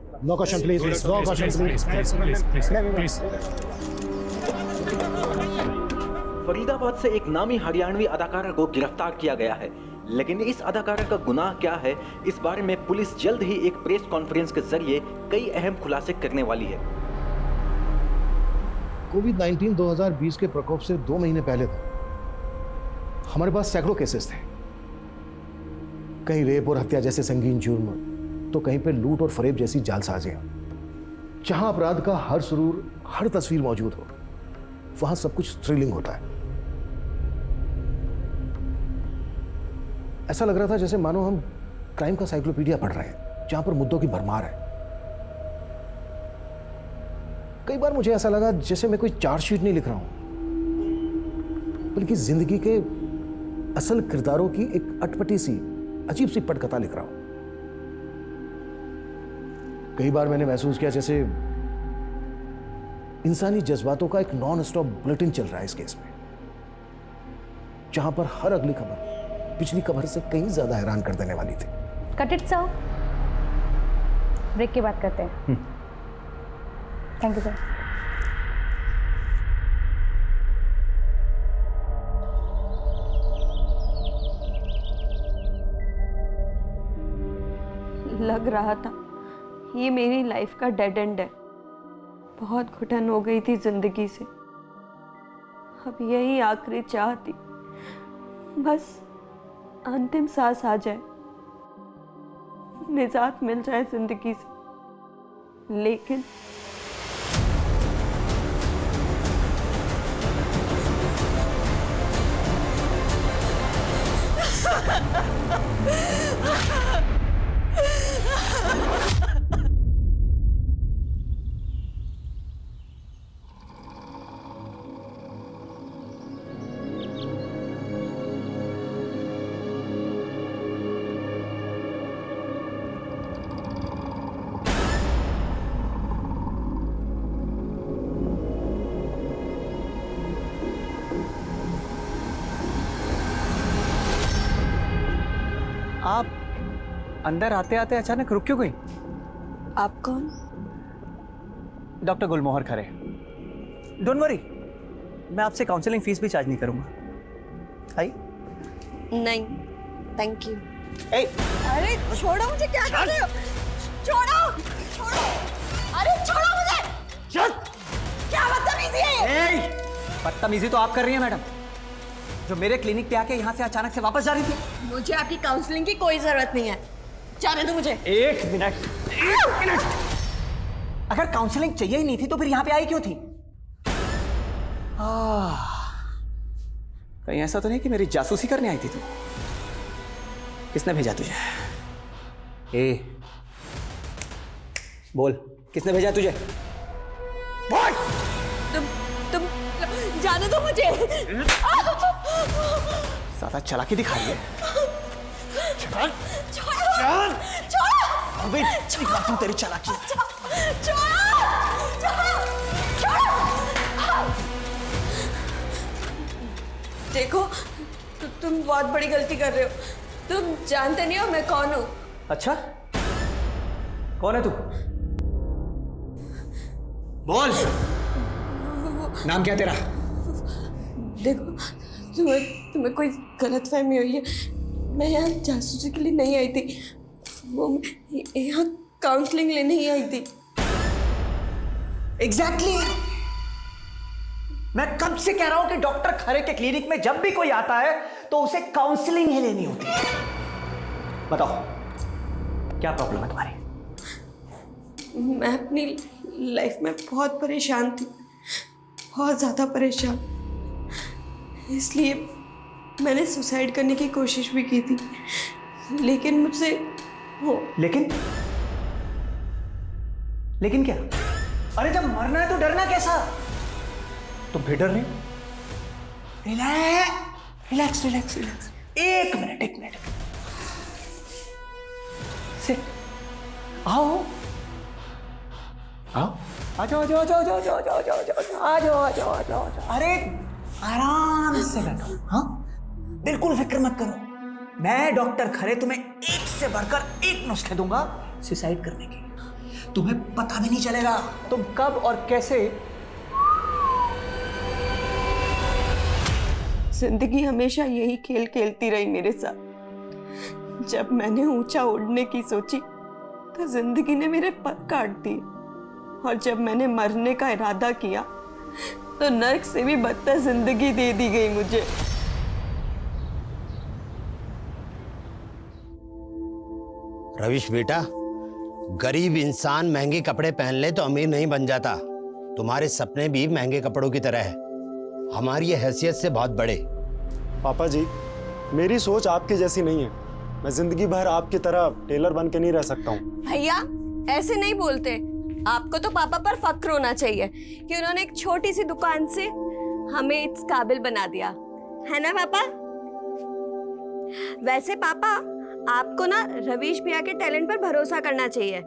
No question please, no question please. Faridabad से एक नामी हरियाणवी अदाकारा को गिरफ्तार किया गया है, लेकिन इस अदाकारा का गुनाह क्या है, इस बारे में पुलिस जल्द ही एक प्रेस कॉन्फ्रेंस के जरिए कई अहम खुलासे करने वाली है। कोविड-19 2020 के प्रकोप से 2 महीने पहले तक हमारे पास सैकड़ों केसेस थे। कहीं रेप और हत्या जैसे संगीन जुर्म, तो कहीं पे लूट और फरेब जैसी जालसाजियां। जहां अपराध का हर सुरूर, हर तस्वीर मौजूद हो, वहां सब कुछ थ्रिलिंग होता है। ऐसा लग रहा था जैसे मानो हम क्राइम का साइक्लोपीडिया पढ़ रहे हैं, जहां पर मुद्दों की भरमार है। कई बार मुझे ऐसा लगा जैसे मैं कोई चार्जशीट नहीं लिख रहा हूं, बल्कि जिंदगी के असल किरदारों की एक अटपटी सी, अजीब सी पटकथा लिख रहा हूं। कई बार मैंने महसूस किया जैसे इंसानी जज्बातों का एक नॉन स्टॉप बुलेटिन चल रहा है इस केस में, जहां पर हर अगली खबर पिछली खबर से कहीं ज्यादा हैरान कर देने वाली थी। कट इट सर, ब्रेक की बात करते हैं। Thank you sir. लग रहा था ये मेरी लाइफ का डेड एंड है। बहुत घुटन हो गई थी जिंदगी से। अब यही आखिरी चाह थी, बस अंतिम सांस आ जाए, निजात मिल जाए जिंदगी से। लेकिन आप अंदर आते आते अचानक रुक क्यों गई? आप कौन? Doctor Gulmohar Khare. Don't worry, मैं आपसे काउंसलिंग फीस भी चार्ज नहीं करूंगा। आई? नहीं, थैंक यू। ए, अरे छोड़ो मुझे, क्या कर रहे हो? छोड़ो, छोड़ो, अरे छोड़ो मुझे। चल। क्या बदतमीजी है? ए, बदतमीजी तो आप कर रही हैं मैडम, जो मेरे क्लिनिक पे आके यहाँ से अचानक से वापस जा रही थी। मुझे आपकी काउंसलिंग की कोई जरूरत नहीं है, जाने दो मुझे। एक मिनट। अगर काउंसलिंग चाहिए ही नहीं थी तो फिर यहाँ पे आई क्यों थी? कहीं ऐसा तो नहीं कि मेरी जासूसी करने आई थी तू? किसने भेजा तुझे? ए, बोल, किसने भेजा तुझे? बोल! तुम जाने दो मुझे। ज्यादा चालाकी दिखा रही है। चल, छोड़ो, छोड़ो, अबे दिखा तेरी चालाकी। छोड़ो, छोड़ो। देखो, तुम बहुत बड़ी गलती कर रहे हो। तुम जानते नहीं हो मैं कौन हूँ। अच्छा, कौन है तू? बोल, नाम क्या तेरा? देखो, तुम्हें कोई गलतफहमी हुई है। मैं यहाँ जासूसी के लिए नहीं आई थी, वो यहाँ काउंसलिंग लेने ही आई थी। एग्जैक्टली। मैं कब से कह रहा हूं कि डॉक्टर खरे के क्लिनिक में जब भी कोई आता है तो उसे काउंसलिंग ही लेनी होती है। बताओ, क्या प्रॉब्लम है तुम्हारी? मैं अपनी लाइफ में बहुत परेशान थी, बहुत ज़्यादा परेशान। इसलिए मैंने सुसाइड करने की कोशिश भी की थी, लेकिन मुझसे हो। लेकिन क्या? अरे जब मरना है तो डरना कैसा? तुम फिर डर रहे हो? Relax relax relax. एक मिनट। सिट। आओ। आ जाओ। अरे आराम से बैठो। हाँ, बिल्कुल फिक्र मत करो। मैं डॉक्टर खरे तुम्हें एक से बढ़कर एक नुस्खे दूंगा सुसाइड करने के। तुम्हें पता भी नहीं चलेगा तुम कब और कैसे। जिंदगी हमेशा यही खेल खेलती रही मेरे साथ। जब मैंने ऊंचा उड़ने की सोची तो जिंदगी ने मेरे पर काट दिए, और जब मैंने मरने का इरादा किया तो नर्क से भी बदतर जिंदगी दे दी गई मुझे। रविश बेटा, गरीब इंसान महंगे कपड़े पहन ले तो अमीर नहीं बन जाता। तुम्हारे सपने भी महंगे कपड़ों की तरह है, हमारी ये हैसियत से बहुत बड़े। पापा जी, मेरी सोच आपकी जैसी नहीं है। मैं जिंदगी भर आपकी तरह टेलर बन के नहीं रह सकता हूँ। भैया ऐसे नहीं बोलते। आपको तो पापा पर फक्र होना चाहिए कि उन्होंने एक छोटी सी दुकान से हमें इस काबिल बना दिया, है ना पापा? वैसे पापा, आपको ना रवीश भैया के टैलेंट पर भरोसा करना चाहिए।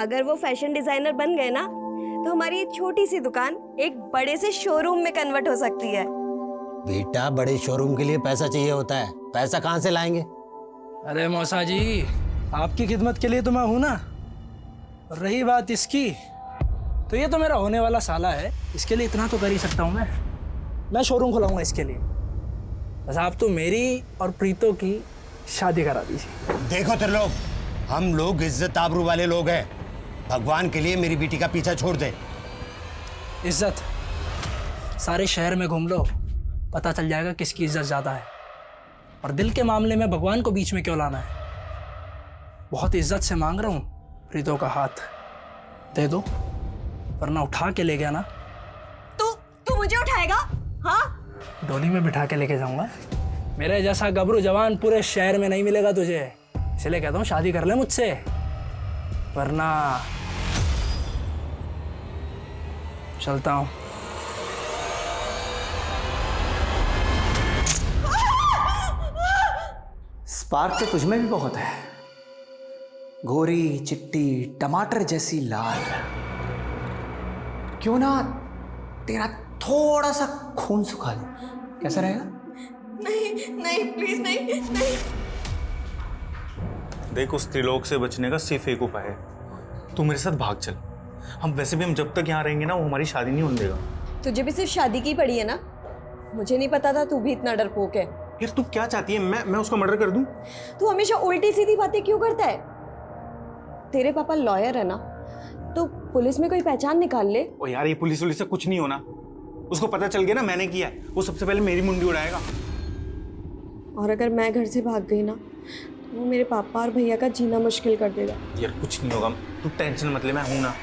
अगर वो फैशन डिजाइनर बन गए ना तो हमारी छोटी सी दुकान एक बड़े से शोरूम में कन्वर्ट हो सकती है। बेटा, बड़े शोरूम के लिए पैसा चाहिए होता है, पैसा कहाँ से लाएंगे? अरे मौसा जी, आपकी खिदमत के लिए तो मैं हूं ना। रही बात इसकी, तो ये तो मेरा होने वाला साला है, इसके लिए इतना तो कर ही सकता हूं मैं शोरूम खुलाऊंगा इसके लिए। बस आप तो मेरी और प्रीतो की शादी करा दीजिए। देखो त्रिलोक, हम लोग इज्जत आबरू वाले लोग हैं। भगवान के लिए मेरी बेटी का पीछा छोड़ दे। इज्जत सारे शहर में घूम लो, पता चल जाएगा किसकी इज्जत ज्यादा है। और दिल के मामले में भगवान को बीच में क्यों लाना है? बहुत इज्जत से मांग रहा हूँ, प्रीतो का हाथ दे दो, वरना उठा के ले गया ना। तू मुझे उठाएगा? हाँ, डोली में बिठा के लेके जाऊंगा। मेरे जैसा गबरू जवान पूरे शहर में नहीं मिलेगा तुझे, इसलिए कहता हूँ शादी कर ले मुझसे, वरना चलता हूँ। स्पार्क तो तुझमें भी बहुत है, गोरी चिट्टी टमाटर जैसी लाल। क्यों ना तेरा थोड़ा सा खून सुखा लूं, कैसा रहेगा? नहीं नहीं प्लीज नहीं नहीं। देख, उस त्रिलोक से बचने का सिर्फ एक उपाय है, तू मेरे साथ भाग चल। हम जब तक यहाँ रहेंगे ना, वो हमारी शादी नहीं होने देगा। तुझे भी सिर्फ शादी की पड़ी है ना? मुझे नहीं पता था तू भी इतना डरपोक है। यार तू क्या चाहती है, मैं उसका मर्डर कर दूं? तू हमेशा उल्टी सीधी बातें क्यों करता है? तेरे पापा लॉयर है ना, तो पुलिस में कोई पहचान निकाल ले। ओ यार, ये पुलिस से कुछ नहीं होना। उसको पता चल गया ना मैंने किया है, वो सबसे पहले मेरी मुंडी उड़ाएगा। और अगर मैं घर से भाग गई ना तो वो मेरे पापा और भैया का जीना मुश्किल कर देगा। यार कुछ नहीं होगा, तू टेंशन मत ले, मैं हूं ना।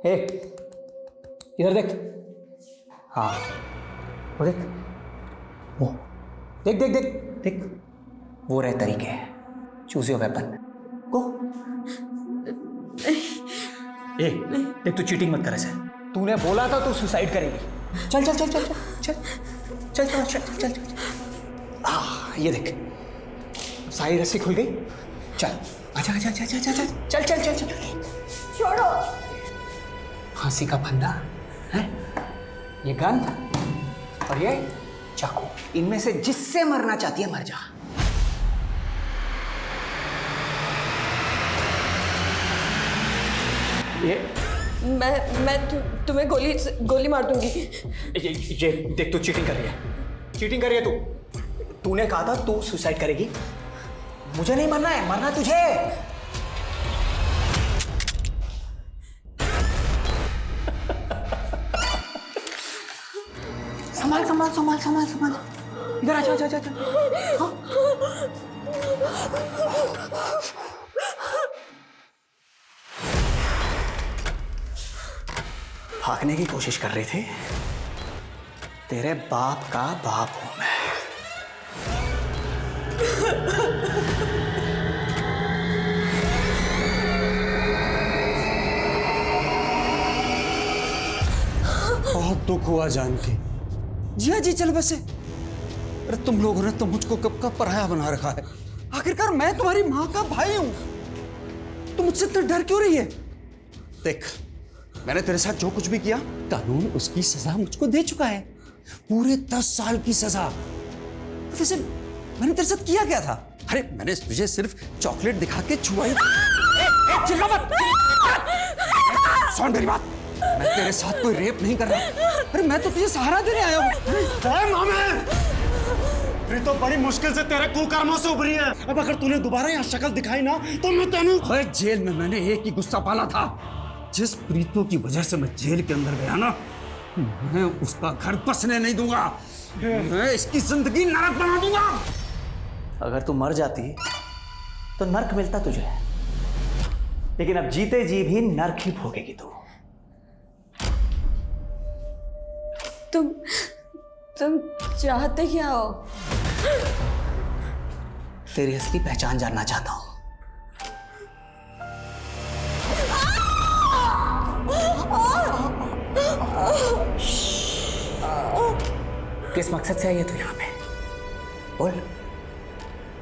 हे, इधर देख। हाँ, वो देख, वो देख देख देख देख, वो रहे तरीके। Choose your weapon. गो। ए, देख, तू चीटिंग मत कर ऐसे। तूने बोला था तू सुसाइड करेगी। चल चल चल चल चल चल चल चल चल चल चल। ये देख, सारी रस्सी खुल गई। चल, आजा आजा आजा आजा चल चल चल चल चल। छोड़ो। फांसी का फंदा है, ये गन और ये चाकू, इनमें से जिससे मरना चाहती है मर जा। ये मैं तुम्हें गोली मार दूंगी। ये देख, तू चीटिंग कर रही है, चीटिंग कर रही है तू। तूने कहा था तू सुसाइड करेगी। मुझे नहीं मरना है, मरना तुझे। संभाल संभाल संभाल संभाल संभाल, इधर आजा आजा आजा। हाँ? भागने की कोशिश कर रही थी? तेरे बाप का बाप हूं मैं। दुख हुआ जान के। जिया जी चल बसे। अरे तुम लोगों ने तो मुझको कब का पराया बना रखा है। आखिरकार मैं तुम्हारी माँ का भाई हूं। तुम मुझसे इतना डर क्यों रही है? देख, मैंने तेरे साथ जो कुछ भी किया, कानून उसकी सजा मुझको दे चुका है। पूरे 10 साल की सजा। वैसे मैंने तेरे साथ किया क्या था? अरे मैंने तुझे सिर्फ चॉकलेट दिखा के छुआई। चिल्ला मत। सुन मेरी बात, मैं तेरे साथ कोई रेप नहीं कर रहा। अरे मैं तो तुझे सहारा देने आया हूँ। तो बड़ी मुश्किल से तेरे कुकर्मों से उभरी है। अब अगर तूने दोबारा यहाँ शक्ल दिखाई ना तो मैं तेनू। जेल में मैंने एक ही गुस्सा पाला था। जिस प्रीतों की वजह से मैं जेल के अंदर गया ना, मैं उसका घर बसने नहीं दूंगा। मैं इसकी जिंदगी नरक बना दूंगा। अगर तू मर जाती तो नर्क मिलता तुझे, लेकिन अब जीते जी भी नर्क ही भोगेगी तू। तुम चाहते क्या हो? तेरी असली पहचान जानना चाहता हूं। किस मकसद से आई है तू यहां पे? बोल,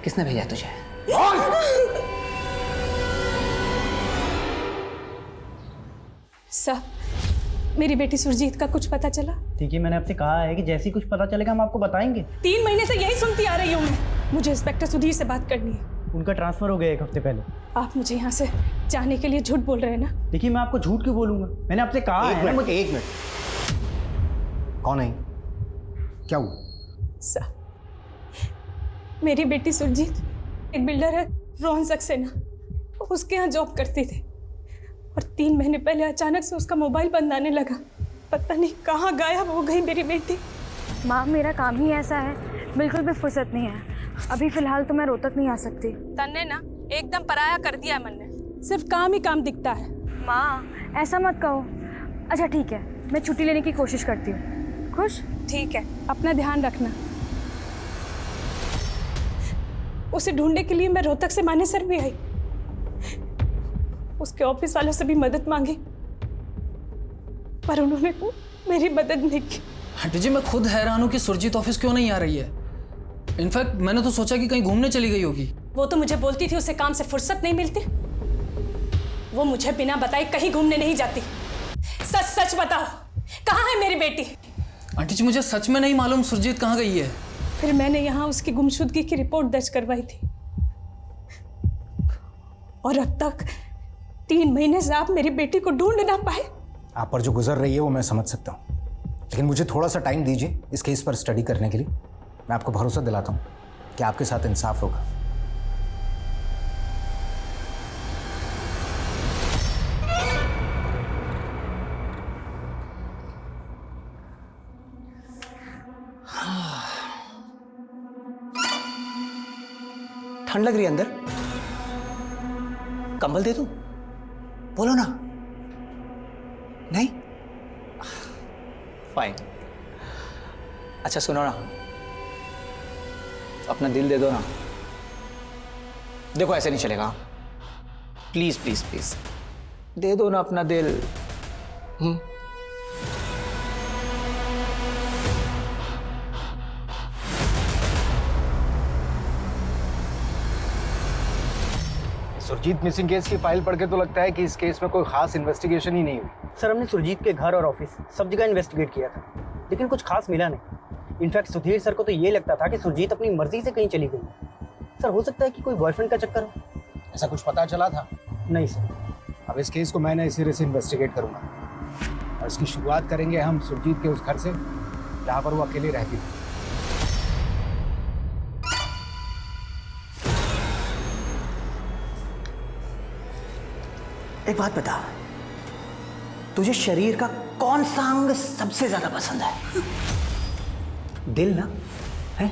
किसने भेजा तुझे? सर, मेरी बेटी सुरजीत का कुछ पता चला? ठीक है, मैंने आपसे कहा है कि जैसे ही कुछ पता चलेगा हम आपको बताएंगे। 3 महीने से यही सुनती आ रही हूँ मैं। मुझे इंस्पेक्टर सुधीर से बात करनी है। उनका ट्रांसफर हो गया 1 हफ्ते पहले। आप मुझे यहाँ से जाने के लिए झूठ बोल रहे हैं ना? देखिए, मैं आपको झूठ क्यों बोलूंगा? मैंने आपसे कहा है ना। एक मिनट, कौन है? क्या हुआ? सर, मेरी बेटी सुरजीत एक बिल्डर है रोहन सक्सेना, उसके यहाँ जॉब करती थी और 3 महीने पहले अचानक से उसका मोबाइल बंद आने लगा। पता नहीं कहाँ गायब हो गई मेरी बेटी। माँ, मेरा काम ही ऐसा है, बिल्कुल भी फुर्सत नहीं है। अभी फिलहाल तो मैं रोहतक नहीं आ सकती। तन्ने ना एकदम पराया कर दिया है मन ने, सिर्फ काम ही काम दिखता है। माँ, ऐसा मत कहो। अच्छा ठीक है, मैं छुट्टी लेने की कोशिश करती हूँ। खुश? ठीक है, अपना ध्यान रखना। उसे ढूंढने के लिए मैं रोहतक से मानेसर भी आई, उसके ऑफिस वालों से भी मदद मांगी, पर उन्होंने मेरी मदद नहीं की। आंटी जी, मैं खुद हैरान हूँ कि सुरजीत ऑफिस क्यों नहीं आ रही है। इनफैक्ट मैंने तो सोचा कि कहीं घूमने चली गई होगी। वो तो मुझे बोलती थी उसे काम से फुर्सत नहीं मिलती। वो मुझे बिना बताए कहीं घूमने नहीं जाती। सच सच बताओ, कहाँ है मेरी बेटी? आंटी जी, मुझे सच में नहीं मालूम सुरजीत कहाँ गई है। फिर मैंने यहाँ उसकी गुमशुदगी की रिपोर्ट दर्ज करवाई थी और अब तक 3 महीने से आप मेरी बेटी को ढूंढ ना पाए। आप पर जो गुजर रही है वो मैं समझ सकता हूँ, लेकिन मुझे थोड़ा सा टाइम दीजिए इस केस पर स्टडी करने के लिए। मैं आपको भरोसा दिलाता हूँ कि आपके साथ इंसाफ होगा। ठंड लग रही है अंदर? कंबल दे दूं? बोलो ना। नहीं? फाइन। अच्छा सुनो ना, अपना दिल दे दो ना। देखो, ऐसे नहीं चलेगा। प्लीज प्लीज प्लीज दे दो ना अपना दिल। सुरजीत मिसिंग केस की फाइल पढ़ के तो लगता है कि इस केस में कोई खास इन्वेस्टिगेशन ही नहीं हुई। सर, हमने सुरजीत के घर और ऑफिस सब जगह इन्वेस्टिगेट किया था, लेकिन कुछ खास मिला नहीं। इनफैक्ट सुधीर सर को तो ये लगता था कि सुरजीत अपनी मर्जी से कहीं चली गई। सर, हो सकता है कि कोई बॉयफ्रेंड का चक्कर हो। ऐसा कुछ पता चला था? नहीं सर। अब इस केस को मैं नए सिरे से इन्वेस्टिगेट करूंगा और इसकी शुरुआत करेंगे हम सुरजीत के उस घर से जहाँ पर वो अकेली रहती थी। एक बात बता, तुझे शरीर का कौन सा अंग सबसे ज्यादा पसंद है? दिल ना है?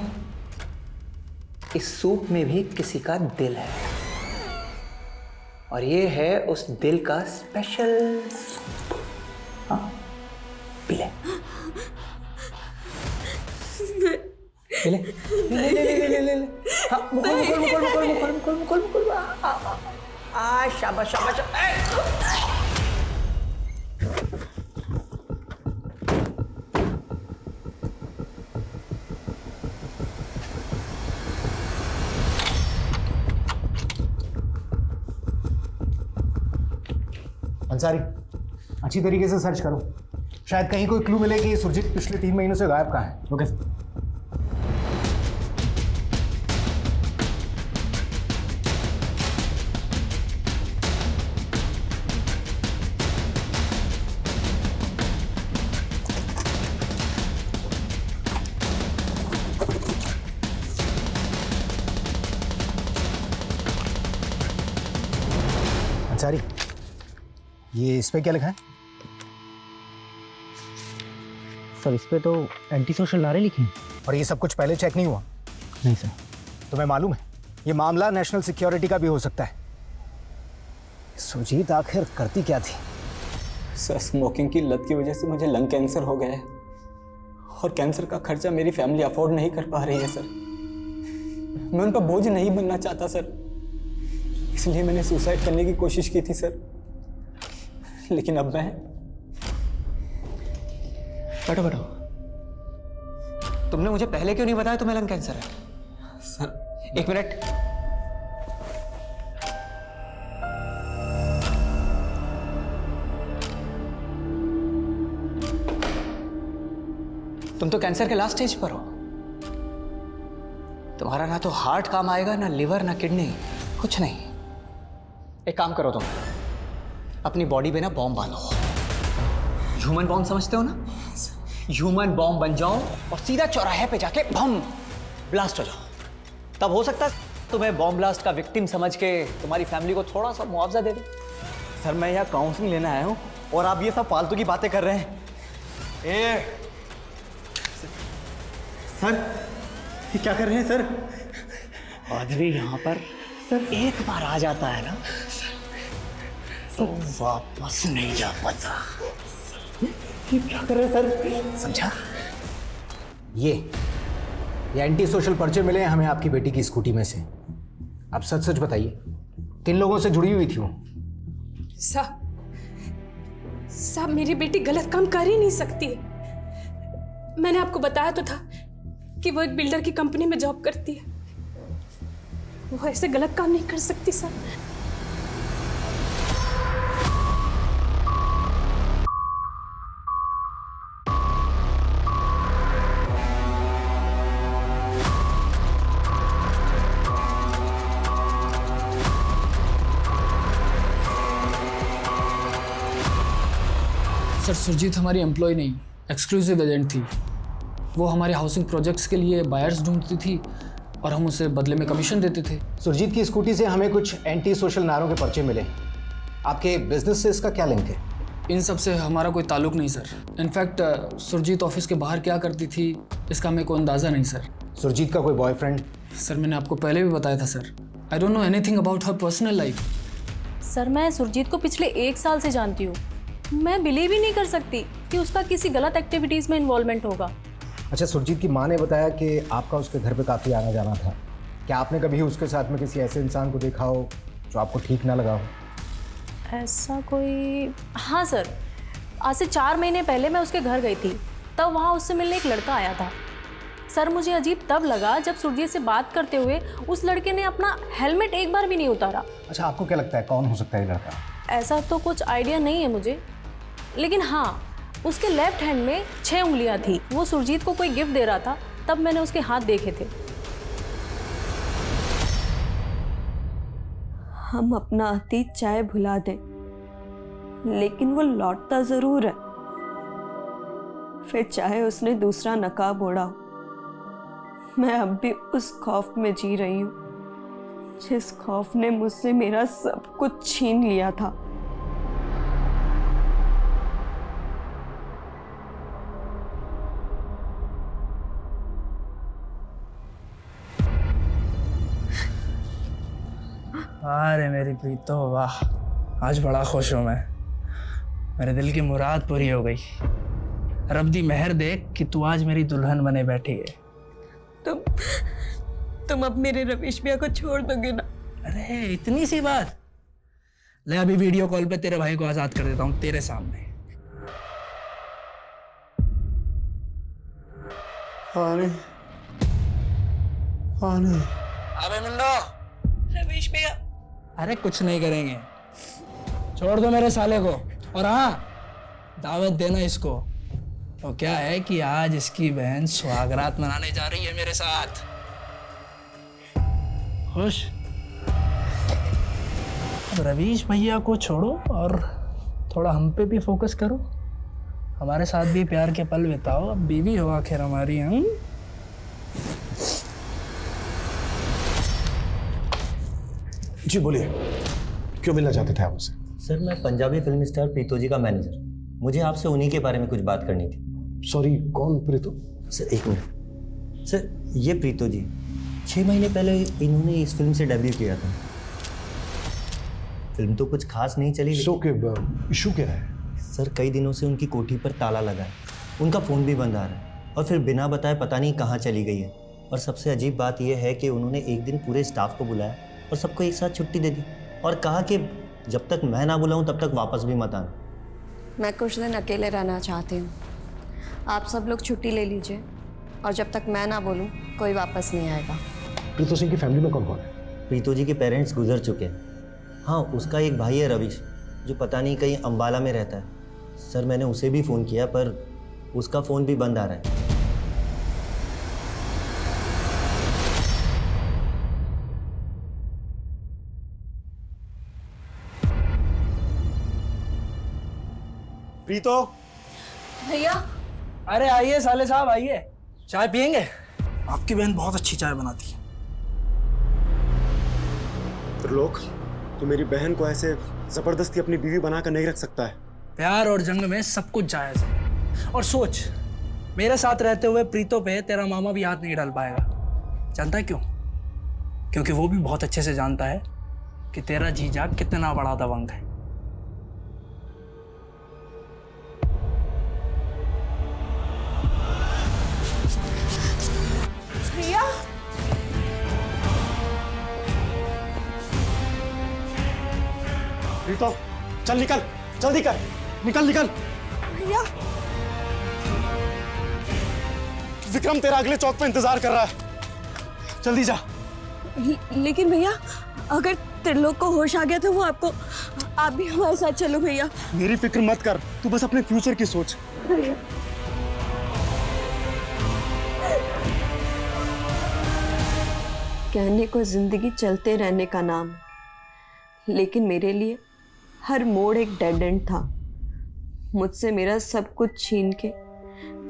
इस सूप में भी किसी का दिल है और ये है उस दिल का स्पेशल सूप। हाँ, पी ले। ले ले ले ले ले ले ले। हाँ, मुकुल मुकुल मुकुल मुकुल मुकुल मुकुल मुकुल मुकुल। शाबाश शाबाश। अंसारी, अच्छी तरीके से सर्च करो, शायद कहीं कोई क्लू मिले कि सुरजीत पिछले 3 महीनों से गायब कहाँ है। ओके। अंसारी, ये इस पे क्या लिखा है? सर इस पे तो एंटी सोशल नारे लिखे हैं। और ये सब कुछ पहले चेक नहीं हुआ? नहीं सर। तुम्हें मालूम है ये मामला नेशनल सिक्योरिटी का भी हो सकता है। सुजीत आखिर करती क्या थी? सर स्मोकिंग की लत की वजह से मुझे लंग कैंसर हो गया है और कैंसर का खर्चा मेरी फैमिली अफोर्ड नहीं कर पा रही है सर। मैं उन पर बोझ नहीं बनना चाहता सर, इसलिए मैंने सुसाइड करने की कोशिश की थी सर। लेकिन अब मैं बैठो तुमने मुझे पहले क्यों नहीं बताया तुम्हें लंग कैंसर है? Sir 1 minute. तुम तो कैंसर के लास्ट स्टेज पर हो। तुम्हारा ना तो हार्ट काम आएगा, ना लिवर, ना किडनी, कुछ नहीं। एक काम करो तुम अपनी बॉडी पे ना बॉम्ब बांधो। ह्यूमन बॉम्ब समझते हो ना? ह्यूमन बॉम्ब बन जाओ और सीधा चौराहे पे जाके बम ब्लास्ट हो जाओ। तब हो सकता है तुम्हें बॉम्ब ब्लास्ट का विक्टिम समझ के तुम्हारी फैमिली को थोड़ा सा मुआवजा दे दे। सर मैं यहाँ काउंसलिंग लेने आया हूँ और आप ये सब फालतू की बातें कर रहे हैं। सर ये क्या कर रहे हैं सर? आदमी यहाँ पर सर एक बार आ जाता है ना तो वापस नहीं जा पाता। ये क्या कर रहे हैं सर? समझा? ये एंटी सोशल पर्चे मिले हैं हमें आपकी बेटी की स्कूटी में से। अब सच सच बताइए, किन लोगों से जुड़ी हुई थी वो? साहब मेरी बेटी गलत काम कर ही नहीं सकती। मैंने आपको बताया तो था कि वो एक बिल्डर की कंपनी में जॉब करती है। वो ऐसे गलत काम नहीं कर सकती सर। सर सुरजीत हमारी एम्प्लॉय नहीं, एक्सक्लूसिव एजेंट थी। वो हमारे हाउसिंग प्रोजेक्ट्स के लिए बायर्स ढूंढती थी और हम उसे बदले में कमीशन देते थे। सुरजीत की स्कूटी से हमें कुछ एंटी सोशल नारों के पर्चे मिले। आपके बिजनेस से इसका क्या लिंक है? इन सब से हमारा कोई ताल्लुक नहीं सर। इनफैक्ट सुरजीत ऑफिस के बाहर क्या करती थी इसका हमें कोई अंदाज़ा नहीं सर। सुरजीत का कोई बॉयफ्रेंड? सर मैंने आपको पहले भी बताया था sir, I don't know anything about her personal life. Sir मैं सुरजीत को पिछले 1 साल से जानती हूँ। मैं बिलीव ही नहीं कर सकती कि उसका किसी गलत एक्टिविटीज़ में इन्वॉल्वमेंट होगा। अच्छा, सुरजीत की माँ ने बताया कि आपका उसके घर पे काफ़ी आना जाना था। क्या आपने कभी उसके साथ में किसी ऐसे इंसान को देखा हो जो आपको ठीक ना लगा हो? ऐसा कोई? हाँ सर, आज से 4 महीने पहले मैं उसके घर गई थी, तब वहाँ उससे मिलने एक लड़का आया था। सर मुझे अजीब तब लगा जब सुरजीत से बात करते हुए उस लड़के ने अपना हेलमेट एक बार भी नहीं उतारा। अच्छा, आपको क्या लगता है कौन हो सकता है ये लड़का? ऐसा तो कुछ आइडिया नहीं है मुझे, लेकिन हाँ उसके लेफ्ट हैंड में 6 उंगलियां थी। वो सुरजीत को कोई गिफ्ट दे रहा था, तब मैंने उसके हाथ देखे थे। हम अपना अतीत चाहे भुला दें, लेकिन वो लौटता जरूर है। फिर चाहे उसने दूसरा नकाब ओढ़ा हो, मैं अब भी उस खौफ में जी रही हूँ जिस खौफ ने मुझसे मेरा सब कुछ छीन लिया था। अरे मेरी प्रीतो, वाह आज बड़ा खुश हूँ मैं। मेरे दिल की मुराद पूरी हो गई। रब दी मेहर देख कि तू आज मेरी दुल्हन बने बैठी है। तुम अब मेरे रवीश भैया को छोड़ दोगे ना? अरे इतनी सी बात। ले अभी वीडियो कॉल पे तेरे भाई को आजाद कर देता हूँ तेरे सामने। अबे मुंडो। रवीश भैया। अरे कुछ नहीं करेंगे, छोड़ दो मेरे साले को। और हाँ, दावत देना इसको। तो क्या है कि आज इसकी बहन सुहागरात मनाने जा रही है मेरे साथ। खुश? अब रवीश भैया को छोड़ो और थोड़ा हम पे भी फोकस करो। हमारे साथ भी प्यार के पल बिताओ। अब बीवी हो आखिर हमारी। हम जी बोलिए, क्यों मिलना चाहते थे आप मुझसे? सर, मैं पंजाबी फिल्म स्टार प्रीतो जी का मैनेजर। मुझे आपसे उन्हीं के बारे में कुछ बात करनी थी। सॉरी, कौन प्रीतो? Sir 1 minute. सर, ये प्रीतो जी 6 महीने पहले इन्होंने इस फिल्म से डेब्यू किया था। फिल्म तो कुछ खास नहीं चली। इशू क्या है? सर, कई दिनों से उनकी कोठी पर ताला लगा है, उनका फ़ोन भी बंद आ रहा है और फिर बिना बताए पता नहीं कहाँ चली गई है। और सबसे अजीब बात यह है कि उन्होंने एक दिन पूरे स्टाफ को बुलाया और सबको एक साथ छुट्टी दे दी और कहा कि जब तक मैं ना बुलाऊं तब तक वापस भी मत आना। मैं कुछ दिन अकेले रहना चाहती हूँ। आप सब लोग छुट्टी ले लीजिए और जब तक मैं ना बोलूँ कोई वापस नहीं आएगा। प्रीतो सिंह की फैमिली में कौन कौन है? प्रीतो जी के पेरेंट्स गुजर चुके हैं। हाँ, उसका एक भाई है रवीश, जो पता नहीं कहीं अम्बाला में रहता है। सर, मैंने उसे भी फ़ोन किया पर उसका फ़ोन भी बंद आ रहा है। प्रीतो भैया। अरे आइए साले साहब, आइए। चाय पियेंगे? आपकी बहन बहुत अच्छी चाय बनाती है। त्रिलोक, तू मेरी बहन को ऐसे जबरदस्ती अपनी बीवी बनाकर नहीं रख सकता है। प्यार और जंग में सब कुछ जायज है। और सोच, मेरे साथ रहते हुए प्रीतो पे तेरा मामा भी हाथ नहीं डाल पाएगा। जानता है क्यों? क्योंकि वो भी बहुत अच्छे से जानता है कि तेरा जीजा कितना बड़ा दबंग है। भैया। प्रीतो, चल निकल, जल्दी कर, निकल निकल। भैया। विक्रम तेरा अगले चौक पे इंतजार कर रहा है, जल्दी जा। लेकिन भैया, अगर त्रिलोक को होश आ गया तो वो आपको, आप भी हमारे साथ चलो भैया। मेरी फिक्र मत कर, तू बस अपने फ्यूचर की सोच। भैया। कहने को जिंदगी चलते रहने का नाम है, लेकिन मेरे लिए हर मोड़ एक डेड एंड था। मुझसे मेरा सब कुछ छीन के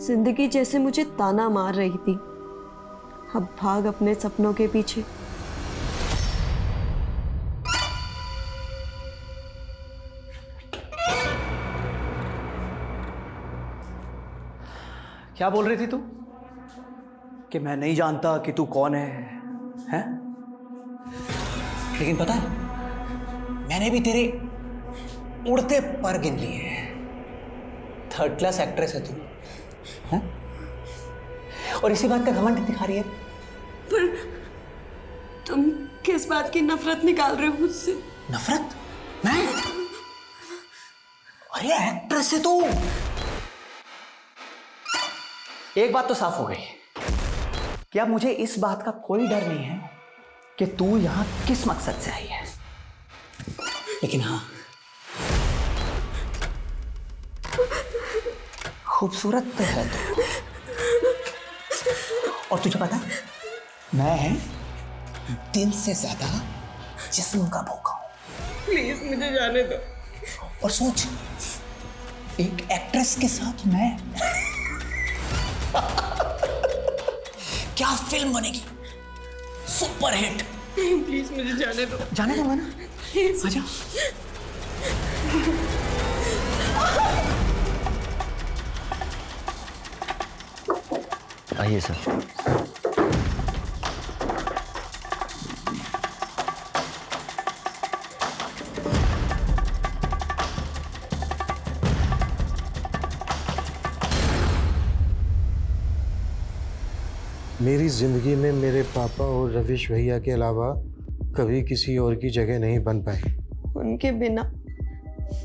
जिंदगी जैसे मुझे ताना मार रही थी। अब भाग अपने सपनों के पीछे। क्या बोल रही थी तू? कि मैं नहीं जानता कि तू कौन है? हैं? लेकिन पता है, मैंने भी तेरे उड़ते पर गिन लिए। 3rd क्लास एक्ट्रेस है तू, हैं? और इसी बात का घमंड दिखा रही है। पर तुम किस बात की नफरत निकाल रहे हो मुझसे? नफरत? मैं? अरे एक्ट्रेस है तू। एक बात तो साफ हो गई कि अब मुझे इस बात का कोई डर नहीं है कि तू यहां किस मकसद से आई है। लेकिन हाँ, खूबसूरत तो है तू। और तुझे पता, मैं दिल से ज्यादा जिस्म का भूखा हूं। प्लीज मुझे जाने दो। और सोच, एक एक्ट्रेस के साथ मैं क्या फिल्म बनेगी, सुपर हिट। प्लीज मुझे जाने दो। जाने दो ना, आजा। आइए सर। मेरी जिंदगी में मेरे पापा और रवीश भैया के अलावा कभी किसी और की जगह नहीं बन पाई। उनके बिना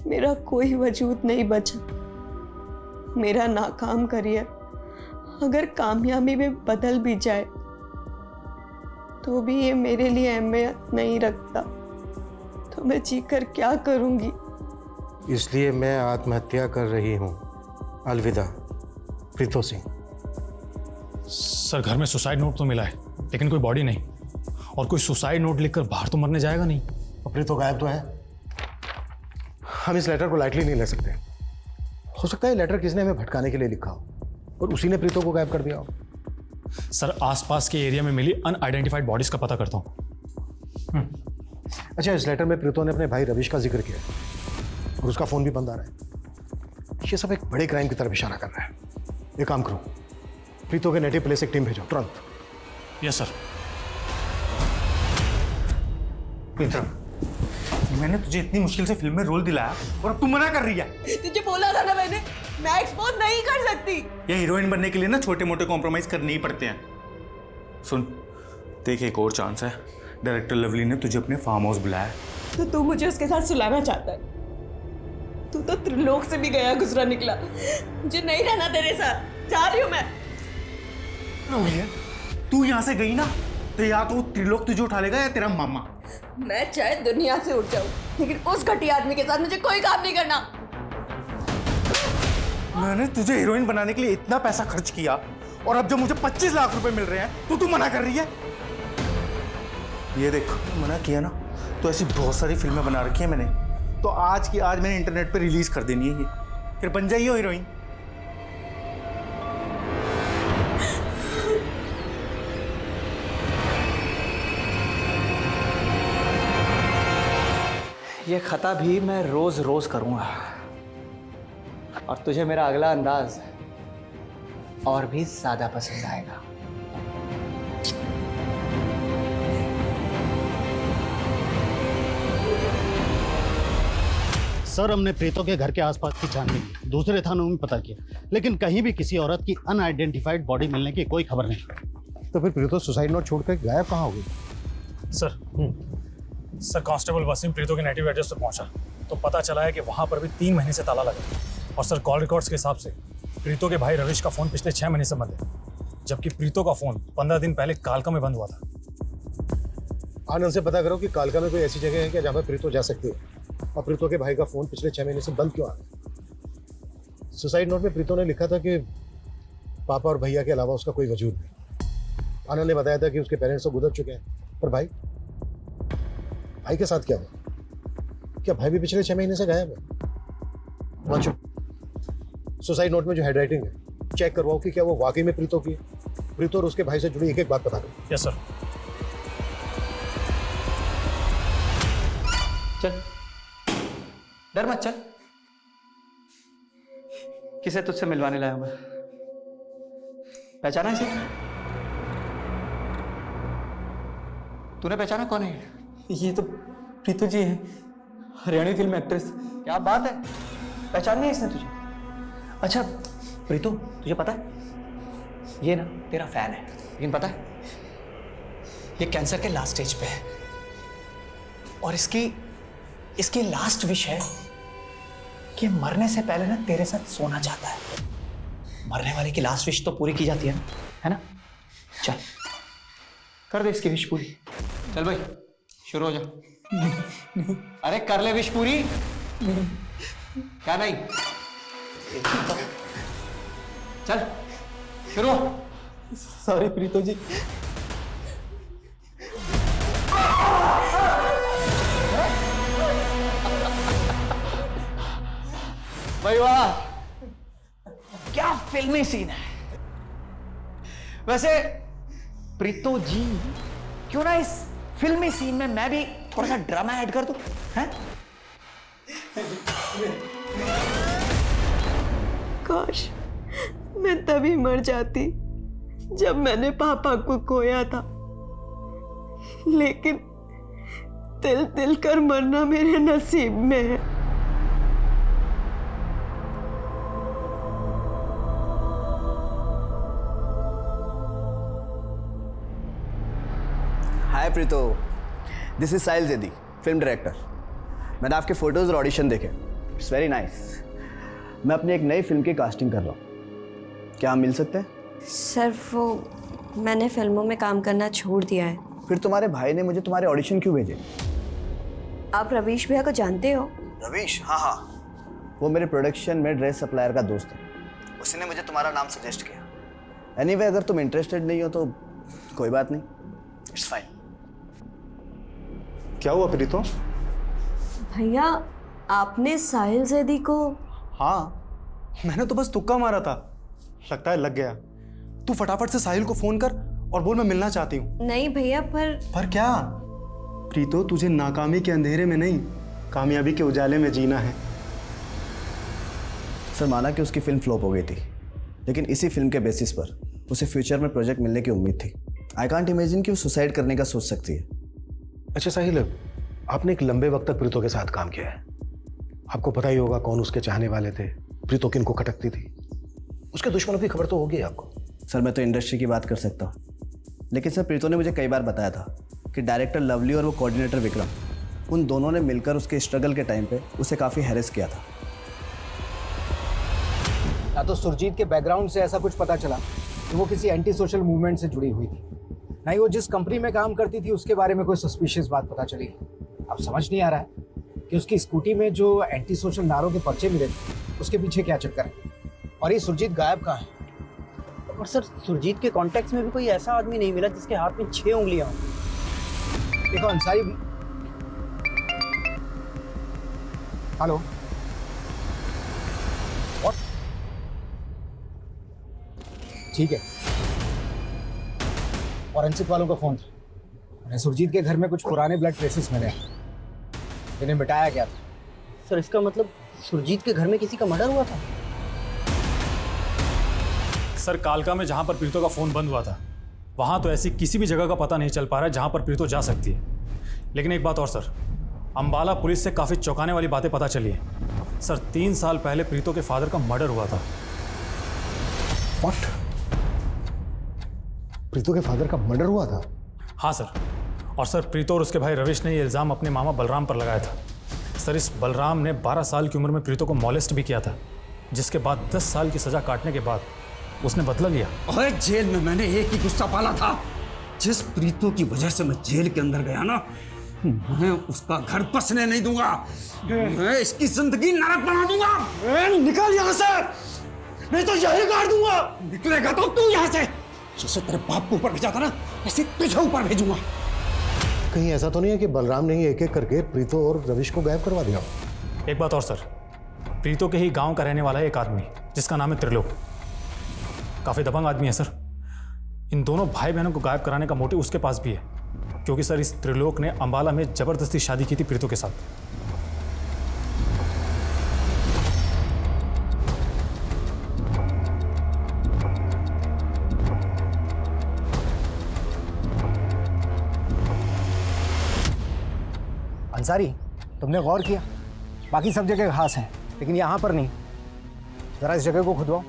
मेरा कोई वजूद नहीं बचा। मेरा नाकाम करियर अगर कामयाबी में बदल भी जाए तो भी ये मेरे लिए अहमियत नहीं रखता। तो मैं जीकर क्या करूंगी? इसलिए मैं आत्महत्या कर रही हूँ। अलविदा प्रीतो सिंह। सर घर में सुसाइड नोट तो मिला है लेकिन कोई बॉडी नहीं, और कोई सुसाइड नोट लिखकर बाहर तो मरने जाएगा नहीं। और प्रीतो गायब तो है। हम इस लेटर को लाइटली नहीं ले सकते। हो सकता है लेटर किसी ने हमें भटकाने के लिए लिखा हो और उसी ने प्रीतो को गायब कर दिया हो। सर आसपास के एरिया में मिली अनआइडेंटिफाइड बॉडीज का पता करता हूँ। अच्छा, इस लेटर में प्रीतो ने अपने भाई रविश का जिक्र किया है और उसका फोन भी बंद आ रहा है। ये सब एक बड़े क्राइम की तरफ इशारा कर रहा है। एक काम करो, प्रीतो के नेटिव प्लेस एक टीम भेजो तुरंत। Yes sir. प्रीतो, मैंने तुझे इतनी मुश्किल से फिल्म में रोल दिलाया और अब तू मना कर रही है। तुझे बोला था ना मैंने, मैं एक्सपोज नहीं कर सकती। ये हीरोइन बनने के लिए ना छोटे मोटे कॉम्प्रोमाइज करने ही पड़ते हैं। सुन देख, एक और चांस है। डायरेक्टर लवली ने तुझे अपने फार्म हाउस बुलाया है। तो तू मुझे उसके साथ सुलाना चाहता है? तू तो त्रिलोक से भी गया गुजरा निकला। मुझे नहीं रहना तेरे साथ, जा रही हूँ मैं। तू यहाँ से गई ना तो या तो त्रिलोक तुझे उठा लेगा या तेरा मामा। मैं चाहे दुनिया से उठ जाऊं, लेकिन उस घटिया आदमी के साथ मुझे कोई काम नहीं करना। मैंने तुझे हीरोइन बनाने के लिए इतना पैसा खर्च किया और अब जब मुझे 25 लाख रुपए मिल रहे हैं तो तू मना कर रही है। ये देख, मना किया ना तो ऐसी बहुत सारी फिल्में बना रखी है मैंने, तो आज की आज मैंने इंटरनेट पे रिलीज कर देनी है। ये फिर बन जाइए हीरोइन। ये खता भी मैं रोज रोज करूंगा और तुझे मेरा अगला अंदाज और भी ज्यादा पसंद आएगा। सर हमने प्रीतो के घर के आसपास की छानबीन की, दूसरे थानों में पता किया, लेकिन कहीं भी किसी औरत की अनआइडेंटिफाइड बॉडी मिलने की कोई खबर नहीं। तो फिर प्रीतो सुसाइड नोट छोड़कर गायब कहाँ हो गई? सर कांस्टेबल वसीम प्रीतो के नेटिव एड्रेस पर पहुंचा तो पता चला है कि वहां पर भी 3 महीने से ताला लगा है। और सर कॉल रिकॉर्ड्स के हिसाब से प्रीतो के भाई रविश का फोन पिछले 6 महीने से बंद है, जबकि प्रीतो का फोन 15 दिन पहले कालका में बंद हुआ था। आनंद से पता करो कि कालका में कोई ऐसी जगह है क्या जहाँ पर प्रीतो जा सकती है, और प्रीतो के भाई का फोन पिछले 6 महीने से बंद क्यों आ रहा है? सुसाइड नोट में प्रीतो ने लिखा था कि पापा और भैया के अलावा उसका कोई वजूद नहीं। आनंद ने बताया था कि उसके पेरेंट्स तो गुजर चुके हैं, पर भाई के साथ क्या हुआ? क्या भाई भी पिछले 6 महीने से गायब है? वाचो, सुसाइड नोट में जो हैंडराइटिंग है चेक करवाओ कि क्या वो वाकई में प्रीतो की है। प्रीतो और उसके भाई से जुड़ी एक एक बात बता दो। Yes sir. चल, डर मत, चल। किसे तुझसे मिलवाने लाया मैं? पहचाना इसे? तूने पहचाना कौन है? ये तो प्रीतो जी है, हरियाणवी फिल्म एक्ट्रेस। क्या बात है, पहचान नहीं इसने तुझे? अच्छा प्रीतो, तुझे पता है ये ना तेरा फैन है, लेकिन पता है ये कैंसर के लास्ट स्टेज पे है और इसकी लास्ट विश है कि मरने से पहले ना तेरे साथ सोना चाहता है। मरने वाले की लास्ट विश तो पूरी की जाती है ना? चल कर दे इसकी विश पूरी। चल भाई शुरू हो जा। अरे कर ले विश पूरी। क्या नहीं? चल शुरू। सॉरी प्रीतो जी। भाई वाह, क्या फिल्मी सीन है। वैसे प्रीतो जी, क्यों ना इस फिल्मी सीन में मैं भी थोड़ा सा ड्रामा ऐड कर दूं, हैं? काश मैं तभी मर जाती जब मैंने पापा को खोया था, लेकिन तिल तिल कर मरना मेरे नसीब में है। Hi Preeto, this is Sahil Zaidi, film director. मैंने आपके फोटोज और ऑडिशन देखे, इट्स वेरी नाइस। मैं अपनी एक नई फिल्म की कास्टिंग कर रहा हूँ, क्या हम मिल सकते हैं? सर वो मैंने फिल्मों में काम करना छोड़ दिया है। फिर तुम्हारे भाई ने मुझे तुम्हारे ऑडिशन क्यों भेजे? आप रवीश भैया को जानते हो? रवीश? हाँ हाँ, वो मेरे प्रोडक्शन में ड्रेस सप्लायर का दोस्त है, उसने मुझे तुम्हारा नाम सजेस्ट किया। एनीवे अगर तुम इंटरेस्टेड नहीं हो तो कोई बात नहीं, इट्स फाइन। क्या हुआ प्रीतो? भैया आपने साहिल जैदी को? हाँ, मैंने तो बस तुक्का मारा था, लगता है लग गया। तू फटाफट से साहिल को फोन कर और बोल मैं मिलना चाहती हूँ। नहीं भैया, पर क्या? प्रीतो, तुझे नाकामी के अंधेरे में नहीं, कामयाबी के उजाले में जीना है। सर माना कि उसकी फिल्म फ्लॉप हो गई थी, लेकिन इसी फिल्म के बेसिस पर उसे फ्यूचर में प्रोजेक्ट मिलने की उम्मीद थी। आई कांट इमेजिन कि वो सुसाइड करने का सोच सकती है। अच्छा साहिल, आपने एक लंबे वक्त तक प्रीतो के साथ काम किया है, आपको पता ही होगा कौन उसके चाहने वाले थे, प्रीतो किनको खटकती थी, उसके दुश्मनों की खबर तो होगी आपको। सर मैं तो इंडस्ट्री की बात कर सकता हूँ, लेकिन सर प्रीतो ने मुझे कई बार बताया था कि डायरेक्टर लवली और वो कोऑर्डिनेटर विक्रम, उन दोनों ने मिलकर उसके स्ट्रगल के टाइम पे उसे काफ़ी हैरेस किया था। ना तो सुरजीत के बैकग्राउंड से ऐसा कुछ पता चला कि वो किसी एंटी सोशल मूवमेंट से जुड़ी हुई थी, ना ही वो जिस कंपनी में काम करती थी उसके बारे में कोई सस्पिशियस बात पता चली। अब समझ नहीं आ रहा है कि उसकी स्कूटी में जो एंटी सोशल नारों के पर्चे मिले थे उसके पीछे क्या चक्कर है, और ये सुरजीत गायब कहाँ है? और सर सुरजीत के कॉन्टेक्ट्स में भी कोई ऐसा आदमी नहीं मिला जिसके हाथ में 6 उंगलियां हों। देखो अंसारी, हेलो, ठीक है, फॉरेंसिक वालों का फोन था, उन्हें सुरजीत के घर में कुछ पुराने ब्लड ट्रेसेस मिले, इन्हें मिटाया गया था। सर इसका मतलब सुरजीत के घर में किसी का मर्डर हुआ था? सर कालका में जहां पर प्रीतो का फोन बंद हुआ था, वहां तो ऐसी किसी भी जगह का पता नहीं चल पा रहा है जहां पर प्रीतो जा सकती है। लेकिन एक बात और सर, अंबाला पुलिस से काफी चौंकाने वाली बातें पता चली है। सर 3 साल पहले प्रीतो के फादर का मर्डर हुआ था। What? प्रीतो के फादर का मर्डर हुआ था? हाँ सर, और सर प्रीतो और उसके भाई रविश ने ये इल्ज़ाम अपने मामा बलराम पर लगाया था। सर इस बलराम ने 12 साल की उम्र में प्रीतो को मॉलेस्ट भी किया था, जिसके बाद 10 साल की सज़ा काटने के बाद उसने बदला लिया। ओए जेल में मैंने एक ही गुस्सा पाला था, जिस प्रीतो की वजह से मैं जेल के अंदर गया ना, मैं उसका घर बसने नहीं दूंगा, मैं इसकी जिंदगी नरक बना दूंगा। निकल यहाँ से, नहीं तो यही गाड़ दूंगा। निकलेगा तो तू यहाँ से, जैसे तेरे बाप को ऊपर भेजा था ना, ऐसे तुझे ऊपर भेजूंगा। कहीं ऐसा तो नहीं है कि बलराम ने ही एक एक करके प्रीतो और रविश को गायब करवा दिया? एक बात और सर, प्रीतो के ही गांव का रहने वाला है एक आदमी जिसका नाम है त्रिलोक। काफ़ी दबंग आदमी है सर। इन दोनों भाई बहनों को गायब कराने का मोटिव उसके पास भी है, क्योंकि सर इस त्रिलोक ने अंबाला में जबरदस्ती शादी की थी प्रीतो के साथ। अंसारी, तुमने गौर किया? बाकी सब जगह घास है, लेकिन यहाँ पर नहीं। जरा इस जगह को खुदवाओ।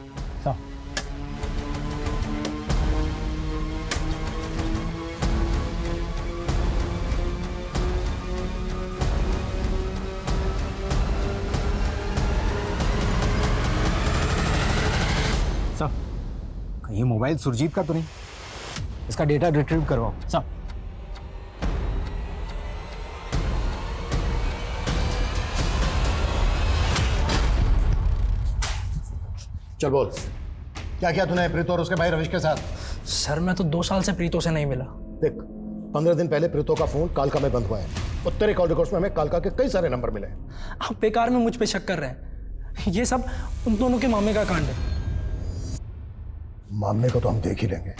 ये मोबाइल सुरजीत का तो नहीं? इसका डेटा रिट्रीव करवाओ। सब चल बोल, क्या किया तूने प्रीतो और उसके भाई रविश के साथ? सर मैं तो 2 साल से प्रीतो से नहीं मिला। देख, 15 दिन पहले प्रीतो का फोन कालका में बंद हुआ है और तेरे कॉल रिकॉर्ड्स में हमें कालका के कई सारे नंबर मिले हैं। आप बेकार में मुझ पे शक कर रहे हैं। ये सब उन दोनों के मामे का कांड है। मामले को तो हम देख ही लेंगे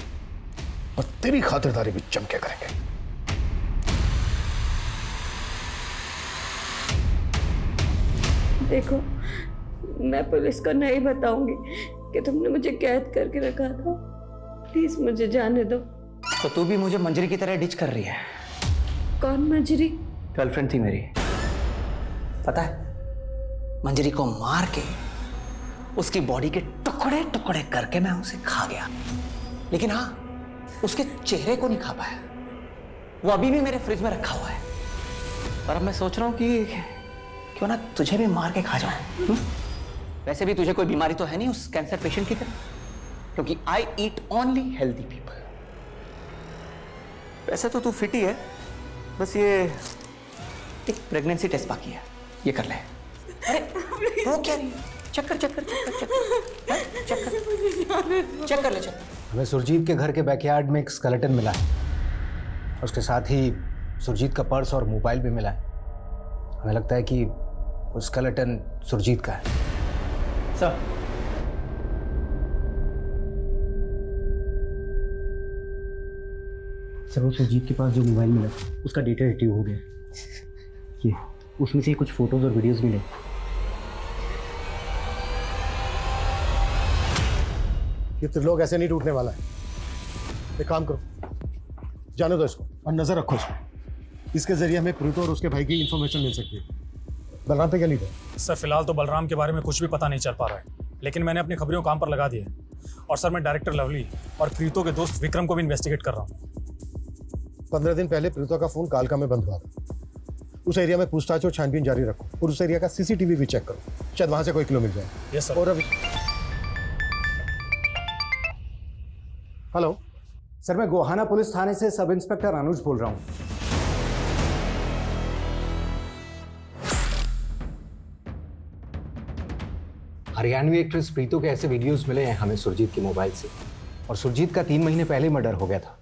और तेरी खातिरदारी भी जम के करेंगे। देखो, मैं पुलिस को नहीं बताऊंगी कि तुमने मुझे कैद करके रखा था। प्लीज मुझे जाने दो। तो तू भी मुझे मंजरी की तरह डिच कर रही है? कौन मंजरी? गर्लफ्रेंड थी मेरी, पता है? मंजरी को मार के उसकी बॉडी के टुकड़े टुकड़े करके मैं उसे खा गया, लेकिन हाँ, उसके चेहरे को नहीं खा पाया। वो अभी भी मेरे फ्रिज में रखा हुआ है। और अब मैं सोच रहा हूँ कि क्यों ना तुझे भी मार के खा जाऊं। वैसे भी तुझे कोई बीमारी तो है नहीं उस कैंसर पेशेंट की तरह, क्योंकि आई ईट ओनली हेल्दी पीपल। वैसे तो तू फिट ही है, बस ये एक प्रेगनेंसी टेस्ट बाकी है, ये कर ले। रो क्या रही है? चेक कर चेक कर ले। हमें सुरजीत के घर के बैकयार्ड में एक स्केलेटन मिला है। उसके साथ ही सुरजीत का पर्स और मोबाइल भी मिला है। हमें लगता है कि वो स्केलेटन सुरजीत का है। सर, वो सुरजीत के पास जो मोबाइल मिला उसका डेटा रिट्रीव हो गया। ये उसमें से कुछ फोटोज और वीडियोस मिले। ये त्रिलोक ऐसे नहीं टूटने वाला है। एक काम करो, जाने दो इसको और नजर रखो इसको। इसके जरिए हमें प्रीतो और उसके भाई की इंफॉर्मेशन मिल सकती है। बलराम पे क्या लीड है? सर फिलहाल तो बलराम के बारे में कुछ भी पता नहीं चल पा रहा है, लेकिन मैंने अपनी खबरियों काम पर लगा दी है। और सर मैं डायरेक्टर लवली और प्रीतो के दोस्त विक्रम को भी इन्वेस्टिगेट कर रहा हूँ। 15 दिन पहले प्रीतो का फोन कालका में बंद हुआ था। उस एरिया में पूछताछ और छानबीन जारी रखो और उस एरिया का सीसीटीवी भी चेक करो, शायद वहां से कोई क्लू मिल जाए। Yes sir. और अभी हेलो सर, मैं गोहाना पुलिस थाने से सब इंस्पेक्टर अनुज बोल रहा हूँ। हरियाणवी एक्ट्रेस प्रीतो के ऐसे वीडियोस मिले हैं हमें सुरजीत के मोबाइल से, और सुरजीत का 3 महीने पहले मर्डर हो गया था।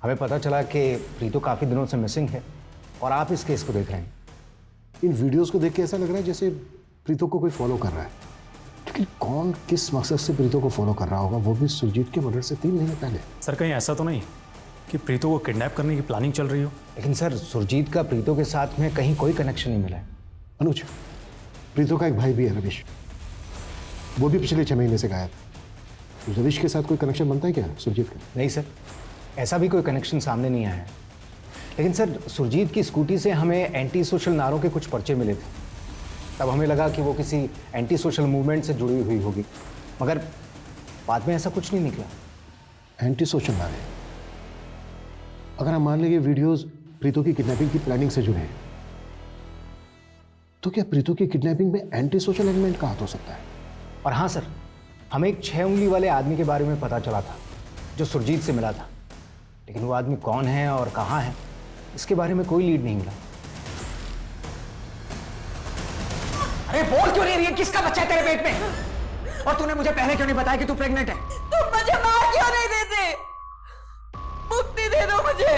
हमें पता चला कि प्रीतो काफ़ी दिनों से मिसिंग है और आप इस केस को देख रहे हैं। इन वीडियोस को देख के ऐसा लग रहा है जैसे प्रीतो को कोई फॉलो कर रहा है, लेकिन कौन किस मकसद से प्रीतो को फॉलो कर रहा होगा, वो भी सुरजीत के मर्डर से 3 महीने पहले। सर कहीं ऐसा तो नहीं कि प्रीतो को किडनैप करने की प्लानिंग चल रही हो? लेकिन सर, सुरजीत का प्रीतो के साथ में कहीं कोई कनेक्शन नहीं मिला है। अनुज, प्रीतो का एक भाई भी है रविश, वो भी पिछले 6 महीने से गायब है। रविश के साथ कोई कनेक्शन बनता है क्या सुरजीत का? नहीं सर, ऐसा भी कोई कनेक्शन सामने नहीं आया है। लेकिन सर, सुरजीत की स्कूटी से हमें एंटी सोशल नारों के कुछ पर्चे मिले थे। तब हमें लगा कि वो किसी एंटी सोशल मूवमेंट से जुड़ी हुई होगी, मगर बाद में ऐसा कुछ नहीं निकला। एंटी सोशल नारे? अगर हम मान लें ये वीडियोस प्रीतो की किडनैपिंग की प्लानिंग से जुड़े हैं, तो क्या प्रीतो की किडनैपिंग में एंटी सोशल एलिमेंट का हाथ हो सकता है? और हाँ सर, हमें एक 6 उंगली वाले आदमी के बारे में पता चला था जो सुरजीत से मिला था, लेकिन वो आदमी कौन है और कहाँ है, इसके बारे में कोई लीड नहीं मिला। अरे बोल क्यों नहीं रही है? किसका बच्चा है तेरे पेट में? और तूने मुझे पहले क्यों नहीं बताया कि तू प्रेग्नेंट है? तुम मुझे मार क्यों नहीं देते? मुक्ति दे दो मुझे।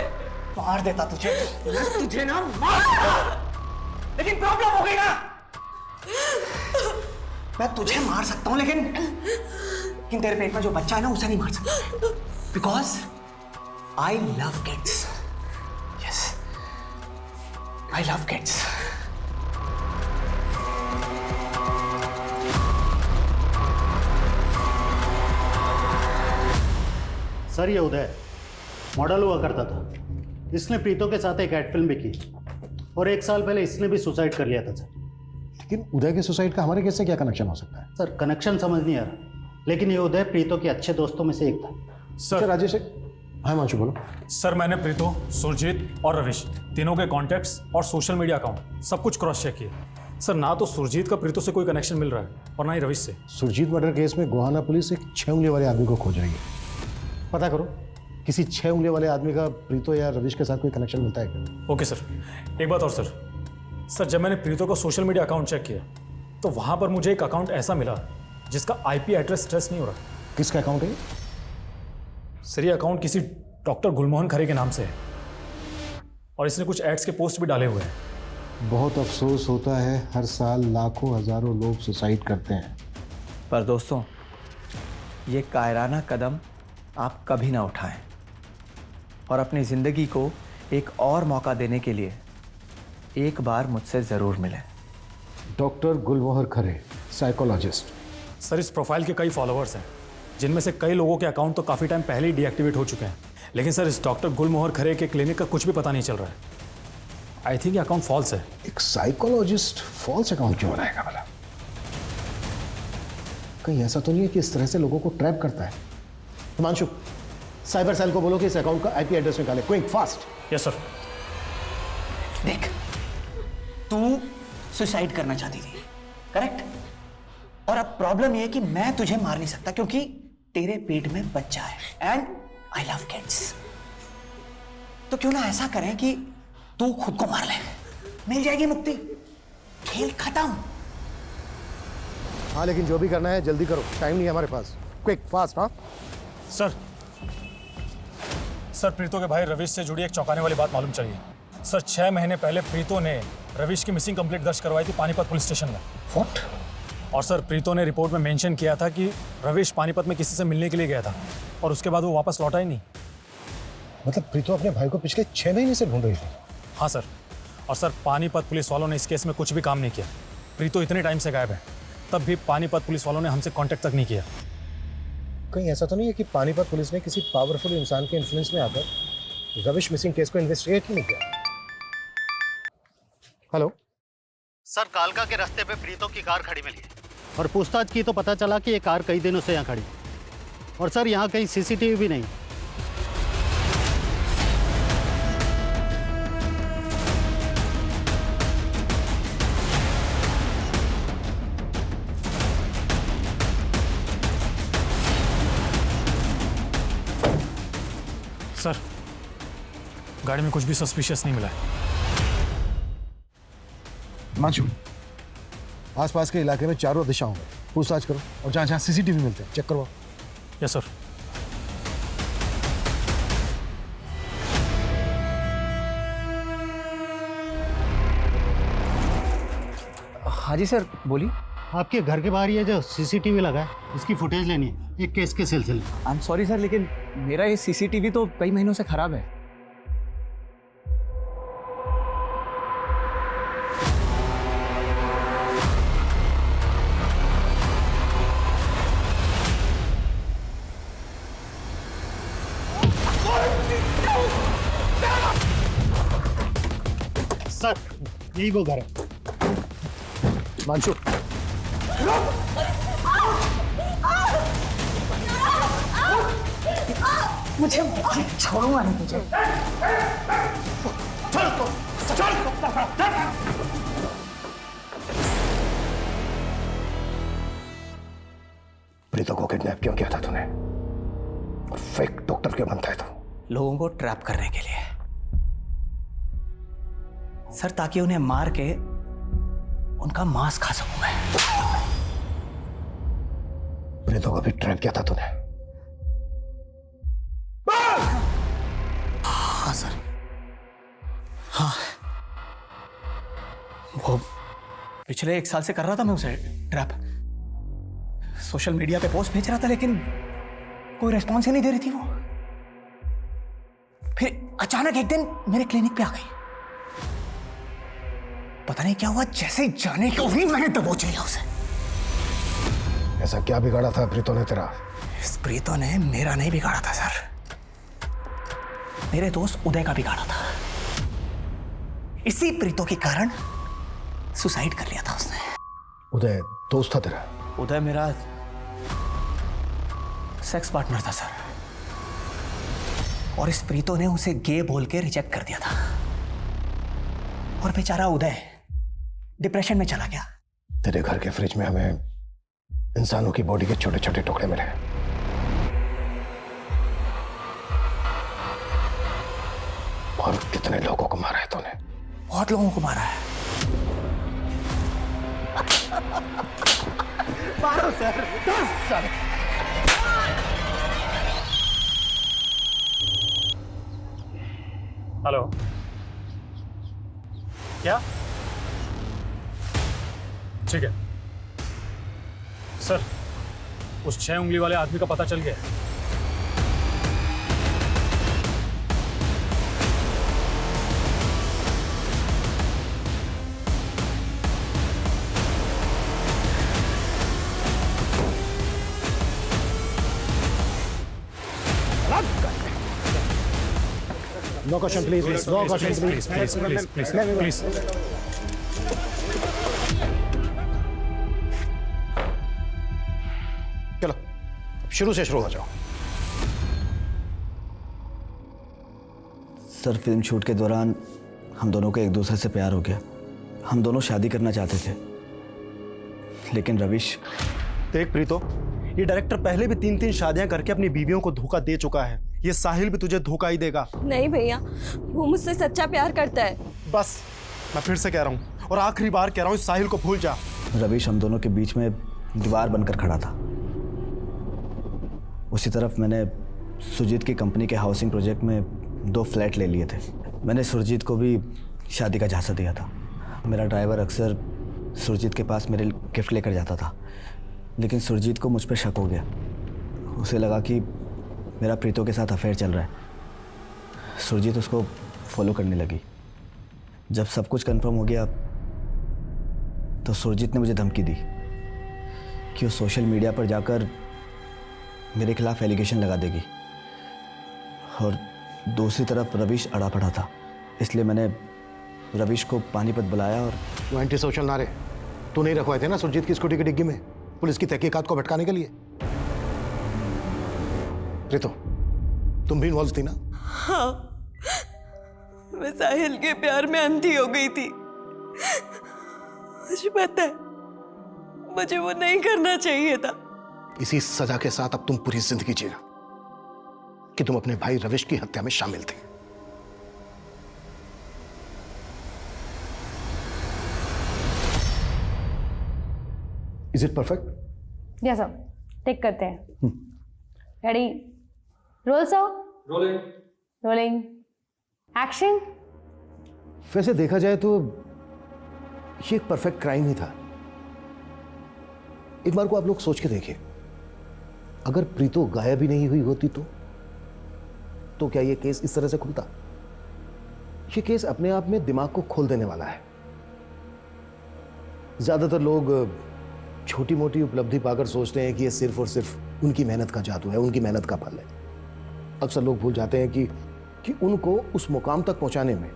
मार देता तुझे, तुझे ना मार देता। लेकिन प्रॉब्लम हो गई ना, मैं तुझे मार सकता हूं लेकिन तेरे पेट में जो बच्चा है ना उसे नहीं मार सकता, because I love kids. Yes, I love kids. Sir, ये उदय मॉडल हुआ करता था। इसने प्रीतो के साथ एक एड फिल्म भी की और 1 साल पहले इसने भी सुसाइड कर लिया था सर। लेकिन उदय के सुसाइड का हमारे केस से क्या कनेक्शन हो सकता है? सर कनेक्शन समझ नहीं आ रहा, लेकिन ये उदय प्रीतो के अच्छे दोस्तों में से एक था। सर राजेश, हाँ मांशु बोलो। सर मैंने प्रीतो, सुरजीत और रविश तीनों के कॉन्टैक्ट्स और सोशल मीडिया अकाउंट सब कुछ क्रॉस चेक किया। सर ना तो सुरजीत का प्रीतो से कोई कनेक्शन मिल रहा है और ना ही रविश से। सुरजीत मर्डर केस में गोहाना पुलिस एक 6 उंगली वाले आदमी को खोज रही है। पता करो किसी 6 उंगली वाले आदमी का प्रीतो या रविश के साथ कोई कनेक्शन मिलता है क्या? ओके सर, एक बात और सर, जब मैंने प्रीतो का सोशल मीडिया अकाउंट चेक किया तो वहां पर मुझे एक अकाउंट ऐसा मिला जिसका आईपी एड्रेस ट्रेस नहीं हो रहा। किसका अकाउंट है? सर ये अकाउंट किसी डॉक्टर गुलमोहन खरे के नाम से है और इसने कुछ एड्स के पोस्ट भी डाले हुए हैं। बहुत अफसोस होता है, हर साल लाखों हजारों लोग सुसाइड करते हैं। पर दोस्तों, ये कायराना कदम आप कभी ना उठाएं और अपनी ज़िंदगी को एक और मौका देने के लिए एक बार मुझसे ज़रूर मिलें। डॉक्टर गुलमोहर खरे, साइकोलॉजिस्ट। सर इस प्रोफाइल के कई फॉलोअर्स हैं, जिनमें से कई लोगों के अकाउंट तो काफ़ी टाइम पहले ही डीएक्टिवेट हो चुके हैं, लेकिन सर इस डॉक्टर गुलमोहर खरे के क्लिनिक का कुछ भी पता नहीं चल रहा है। आई थिंक ये अकाउंट फॉल्स है। एक साइकोलॉजिस्ट फॉल्स अकाउंट क्यों बनाएगा भला? कहीं ऐसा तो नहीं है कि इस तरह से लोगों को ट्रैप करता है? हिमांशु, साइबर सेल को बोलो कि इस अकाउंट का आईपी एड्रेस निकाले, क्विक फास्ट। Yes sir. देख, तू सुसाइड करना चाहती थी, करेक्ट? और अब प्रॉब्लम ये कि मैं तुझे मार नहीं सकता क्योंकि तेरे पेट में बच्चा है एंड आई लव किड्स। तो क्यों ना ऐसा करें कि तू खुद को मार ले, मिल जाएगी मुक्ति, खेल खत्म। हाँ लेकिन जो भी करना है जल्दी करो, टाइम नहीं है हमारे पास। Quick fast. हाँ सर प्रीतो के भाई रविश से जुड़ी एक चौंकाने वाली बात मालूम चली है। सर 6 महीने पहले प्रीतो ने रविश की मिसिंग कंप्लेंट दर्ज करवाई थी पानीपत पुलिस स्टेशन में। व्हाट? और सर प्रीतो ने रिपोर्ट में मेंशन किया था कि रविश पानीपत में किसी से मिलने के लिए गया था और उसके बाद वो वापस लौटा ही नहीं। मतलब प्रीतो अपने भाई को पिछले 6 महीने से ढूंढ रही थी? हाँ सर। और सर पानीपत पुलिस वालों ने इस केस में कुछ भी काम नहीं किया। प्रीतो इतने टाइम से गायब है, तब भी पानीपत पुलिस वालों ने हमसे कांटेक्ट तक नहीं किया। कहीं ऐसा तो नहीं है कि पानीपत पुलिस ने किसी पावरफुल इंसान के इन्फ्लुएंस में आकर रविश मिसिंग केस को इन्वेस्टिगेट ही नहीं किया? हेलो सर, कालका के रास्ते पे प्रीतो की कार खड़ी मिली है और पूछताछ की तो पता चला कि ये कार कई दिनों से यहाँ खड़ी। और सर यहाँ कहीं सीसीटीवी भी नहीं। सर गाड़ी में कुछ भी सस्पिशियस नहीं मिला है। मांशू, आसपास के इलाके में चारों दिशाओं में पूछताछ करो और जहाँ जहाँ सीसीटीवी मिलते हैं चेक करवाओ। Yes sir. हाँ जी सर, बोलिए। आपके घर के बाहर ये जो सीसीटीवी लगा है, इसकी फुटेज लेनी है एक केस के सिलसिले। आई एम सॉरी सर, लेकिन मेरा ये सीसीटीवी तो कई महीनों से खराब है। सर यही वो घर है। मांशू, मुझे छोड़ूंगा नहीं तुझे। प्रीतो को किडनैप क्यों किया था तूने? और फेक डॉक्टर क्यों बनता है तू? लोगों को ट्रैप करने के लिए सर, ताकि उन्हें मार के उनका मांस खा सकूं मैं। प्रीतो को भी ट्रैप किया था तूने? हाँ सर, हाँ। वो पिछले 1 साल से कर रहा था मैं उसे ट्रैप। सोशल मीडिया पे पोस्ट भेज रहा था लेकिन कोई रिस्पॉन्स ही नहीं दे रही थी वो। फिर अचानक एक दिन मेरे क्लिनिक पे आ गई। पता नहीं क्या हुआ, जैसे जाने को ही मैंने दबोच लिया उसे। ऐसा क्या बिगाड़ा था प्रीतो ने तेरा? इस प्रीतो ने मेरा नहीं बिगाड़ा था सर, मेरे दोस्त उदय का बिगाड़ा था। इसी प्रीतो के कारण सुसाइड कर लिया था उसने। उदय दोस्त था तेरा? उदय मेरा सेक्स पार्टनर था सर, और इस प्रीतो ने उसे गे बोल के रिजेक्ट कर दिया था। और बेचारा उदय डिप्रेशन में चला गया। तेरे घर के फ्रिज में हमें इंसानों की बॉडी के छोटे छोटे टुकड़े मिले। और कितने लोगों को मारा है तूने? बहुत लोगों को मारा है। मारो सर, 10 सर। हेलो, क्या? ठीक है सर, उस 6 उंगली वाले आदमी का पता चल गया। No caution, please. No caution, please. Please. चलो शुरू से शुरू हो जाओ। सर, फिल्म शूट के दौरान हम दोनों को एक दूसरे से प्यार हो गया। हम दोनों शादी करना चाहते थे, लेकिन रविश। देख प्रीतो, ये डायरेक्टर पहले भी 3-3 शादियां करके अपनी बीवियों को धोखा दे चुका है। ये साहिल भी तुझे धोखा ही देगा। नहीं भैया, वो मुझसे सच्चा प्यार करता है। बस मैं फिर से कह रहा हूँ और आखिरी बार कह रहा हूँ, इस साहिल को भूल जा। रविश, हम दोनों के बीच में दीवार बनकर खड़ा था। उसी तरफ मैंने सुरजीत की कंपनी के हाउसिंग प्रोजेक्ट में 2 फ्लैट ले लिए थे। मैंने सुरजीत को भी शादी का झांसा दिया था। मेरा ड्राइवर अक्सर सुरजीत के पास मेरे गिफ्ट लेकर जाता था, लेकिन सुरजीत को मुझ पर शक हो गया। उसे लगा कि मेरा प्रीतो के साथ अफेयर चल रहा है। सुरजीत उसको फॉलो करने लगी। जब सब कुछ कंफर्म हो गया तो सुरजीत ने मुझे धमकी दी कि वो सोशल मीडिया पर जाकर मेरे खिलाफ एलिगेशन लगा देगी। और दूसरी तरफ रवीश अड़ा पड़ा था, इसलिए मैंने रवीश को पानीपत बुलाया। और वो एंटी सोशल नारे तू नहीं रखवाए थे ना सुरजीत की स्कूटी की डिग्गी में पुलिस की तहकीकात को भटकाने के लिए? प्रीतो, तुम भी इन्वॉल्व थी ना? हाँ, मैं साहिल के प्यार में अंधी हो गई थी। मुझे पता है, मुझे वो नहीं करना चाहिए था। इसी सजा के साथ अब तुम पूरी जिंदगी जीना कि तुम अपने भाई रविश की हत्या में शामिल थी। Is it perfect? Yes sir, take करते हैं। Ready, roll sir. Rolling. Rolling, action. वैसे देखा जाए तो ये एक परफेक्ट क्राइम ही था। एक बार को आप लोग सोच के देखिए, अगर प्रीतो गायब ही नहीं हुई होती तो क्या ये केस इस तरह से खुलता? ये केस अपने आप में दिमाग को खोल देने वाला है। ज्यादातर लोग छोटी मोटी उपलब्धि पाकर सोचते हैं कि ये सिर्फ और सिर्फ उनकी मेहनत का जादू है, उनकी मेहनत का फल है। अक्सर लोग भूल जाते हैं कि उनको उस मुकाम तक पहुंचाने में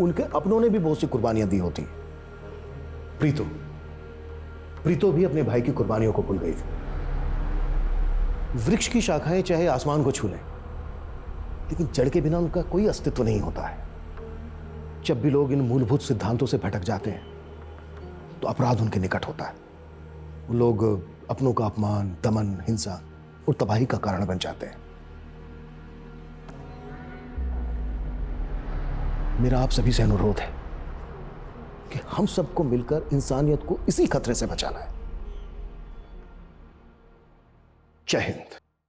उनके अपनों ने भी बहुत सी कुर्बानियां दी होती। प्रीतो भी अपने भाई की कुर्बानियों को भूल गई थी। वृक्ष की शाखाएं चाहे आसमान को छू लें, लेकिन जड़ के बिना उनका कोई अस्तित्व नहीं होता है। जब भी लोग इन मूलभूत सिद्धांतों से भटक जाते हैं तो अपराध उनके निकट होता है। वो लोग अपनों का अपमान, दमन, हिंसा और तबाही का कारण बन जाते हैं। मेरा आप सभी से अनुरोध है कि हम सबको मिलकर इंसानियत को इसी खतरे से बचाना है। जय हिंद।